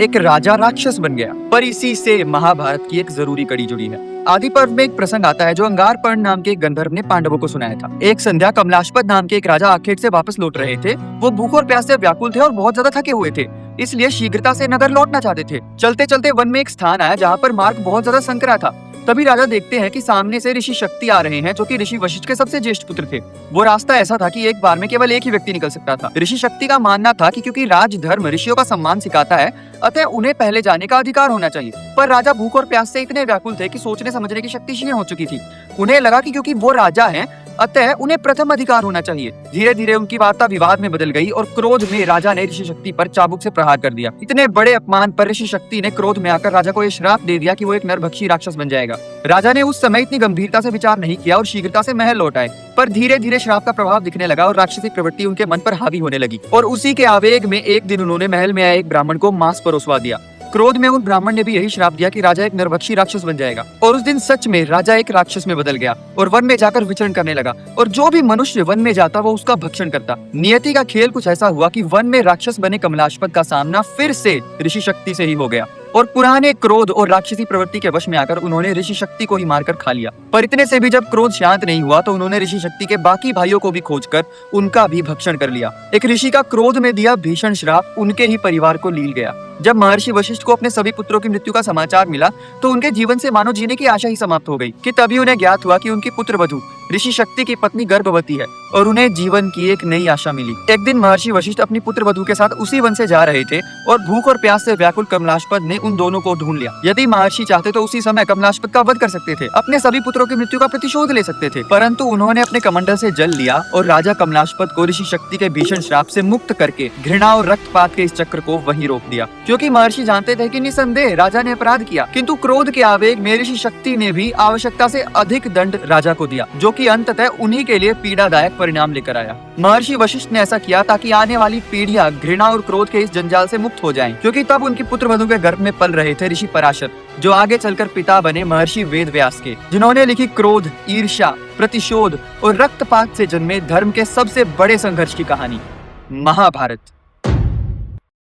एक राजा राक्षस बन गया। पर इसी से महाभारत की एक जरूरी कड़ी जुड़ी है। आदि पर्व में एक प्रसंग आता है जो अंगारपर्ण नाम के एक गंधर्व ने पांडवों को सुनाया था। एक संध्या कमलाशपद नाम के एक राजा आखेट से वापस लौट रहे थे। वो भूख और प्यास से व्याकुल थे और बहुत ज्यादा थके हुए थे, इसलिए शीघ्रता से नगर लौटना चाहते थे। चलते चलते वन में एक स्थान आया जहाँ पर मार्ग बहुत ज्यादा संकरा था। तभी राजा देखते हैं कि सामने से ऋषि शक्ति आ रहे हैं, जो कि ऋषि वशिष्ठ के सबसे ज्येष्ठ पुत्र थे। वो रास्ता ऐसा था कि एक बार में केवल एक ही व्यक्ति निकल सकता था। ऋषि शक्ति का मानना था कि क्योंकि राजधर्म ऋषियों का सम्मान सिखाता है, अतः उन्हें पहले जाने का अधिकार होना चाहिए। पर राजा भूख और प्यास से इतने व्याकुल थे कि सोचने समझने की शक्ति क्षीण हो चुकी थी। उन्हें लगा कि क्योंकि वो राजा हैं, अतः उन्हें प्रथम अधिकार होना चाहिए। धीरे धीरे उनकी वार्ता विवाद में बदल गई और क्रोध में राजा ने ऋषि शक्ति पर चाबुक से प्रहार कर दिया। इतने बड़े अपमान पर ऋषि शक्ति ने क्रोध में आकर राजा को यह श्राप दे दिया कि वो एक नरभक्षी राक्षस बन जाएगा। राजा ने उस समय इतनी गंभीरता से विचार नहीं किया और शीघ्रता से महल लौट आए। पर धीरे धीरे श्राप का प्रभाव दिखने लगा और राक्षसी प्रवृत्ति उनके मन पर हावी होने लगी। और उसी के आवेग में एक दिन उन्होंने महल में आए एक ब्राह्मण को मांस परोसवा दिया। क्रोध में उन ब्राह्मण ने भी यही श्राप दिया कि राजा एक नरभक्षी राक्षस बन जाएगा। और उस दिन सच में राजा एक राक्षस में बदल गया और वन में जाकर विचरण करने लगा। और जो भी मनुष्य वन में जाता वो उसका भक्षण करता। नियति का खेल कुछ ऐसा हुआ कि वन में राक्षस बने कमलाशपद का सामना फिर से ऋषि शक्ति से ही हो गया। और पुराने क्रोध और राक्षसी प्रवृत्ति के वश में आकर उन्होंने ऋषि शक्ति को ही मारकर खा लिया। पर इतने से भी जब क्रोध शांत नहीं हुआ तो उन्होंने ऋषि शक्ति के बाकी भाइयों को भी खोजकर उनका भी भक्षण कर लिया। एक ऋषि का क्रोध में दिया भीषण श्राप उनके ही परिवार को लील गया। जब महर्षि वशिष्ठ को अपने सभी पुत्रों की मृत्यु का समाचार मिला तो उनके जीवन से मानो जीने की आशा ही समाप्त हो गई। कि तभी उन्हें ज्ञात हुआ कि उनकी पुत्र वधू ऋषि शक्ति की पत्नी गर्भवती है और उन्हें जीवन की एक नई आशा मिली। एक दिन महर्षि वशिष्ठ अपनी पुत्र वधू के साथ उसी वन से जा रहे थे और भूख और प्यास से व्याकुल कमलाशपद ने उन दोनों को ढूंढ लिया। यदि महर्षि चाहते तो उसी समय कमलाशपद का वध कर सकते थे, अपने सभी पुत्रों की मृत्यु का प्रतिशोध ले सकते थे। परंतु उन्होंने अपने कमंडल से जल लिया और राजा कमलाशपद को ऋषि शक्ति के भीषण श्राप से मुक्त करके घृणा और रक्तपात के इस चक्र को वहीं रोक दिया। क्योंकि महर्षि जानते थे कि निसंदेह राजा ने अपराध किया, किंतु क्रोध के आवेग में ऋषि शक्ति ने भी आवश्यकता से अधिक दंड राजा को दिया, जो कि अंततः उन्हीं के लिए पीड़ादायक परिणाम लेकर आया। महर्षि वशिष्ठ ने ऐसा किया ताकि आने वाली पीढ़ियां घृणा और क्रोध के इस जंजाल से मुक्त हो जाएं, क्योंकि तब उनकी पुत्र वधू के गर्भ में पल रहे थे ऋषि पराशर, जो आगे चलकर पिता बने महर्षि वेदव्यास के, जिन्होंने लिखी क्रोध, ईर्ष्या, प्रतिशोध और रक्तपात से जन्मे धर्म के सबसे बड़े संघर्ष की कहानी महाभारत।